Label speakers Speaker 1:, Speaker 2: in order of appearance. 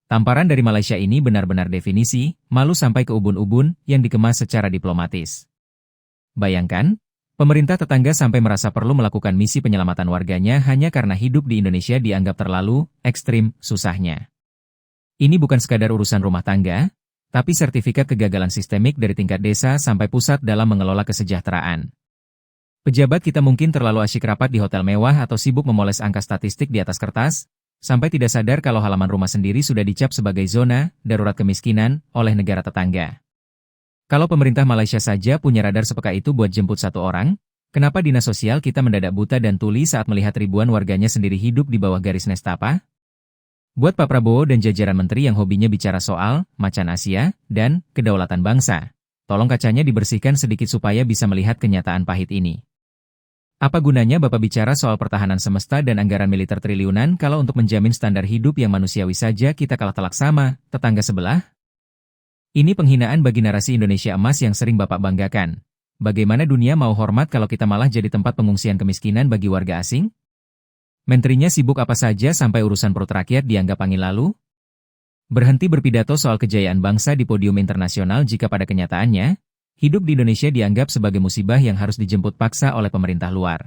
Speaker 1: Tamparan dari Malaysia ini benar-benar definisi, malu sampai ke ubun-ubun yang dikemas secara diplomatis. Bayangkan, pemerintah tetangga sampai merasa perlu melakukan misi penyelamatan warganya hanya karena hidup di Indonesia dianggap terlalu ekstrim susahnya. Ini bukan sekadar urusan rumah tangga, tapi sertifikat kegagalan sistemik dari tingkat desa sampai pusat dalam mengelola kesejahteraan. Pejabat kita mungkin terlalu asyik rapat di hotel mewah atau sibuk memoles angka statistik di atas kertas, sampai tidak sadar kalau halaman rumah sendiri sudah dicap sebagai zona darurat kemiskinan oleh negara tetangga. Kalau pemerintah Malaysia saja punya radar sepeka itu buat jemput satu orang, kenapa dinas sosial kita mendadak buta dan tuli saat melihat ribuan warganya sendiri hidup di bawah garis nestapa? Buat Pak Prabowo dan jajaran menteri yang hobinya bicara soal macan Asia dan kedaulatan bangsa, tolong kacanya dibersihkan sedikit supaya bisa melihat kenyataan pahit ini. Apa gunanya Bapak bicara soal pertahanan semesta dan anggaran militer triliunan kalau untuk menjamin standar hidup yang manusiawi saja kita kalah telak sama tetangga sebelah? Ini penghinaan bagi narasi Indonesia emas yang sering Bapak banggakan. Bagaimana dunia mau hormat kalau kita malah jadi tempat pengungsian kemiskinan bagi warga asing? Menterinya sibuk apa saja sampai urusan perut rakyat dianggap angin lalu? Berhenti berpidato soal kejayaan bangsa di podium internasional jika pada kenyataannya, hidup di Indonesia dianggap sebagai musibah yang harus dijemput paksa oleh pemerintah luar.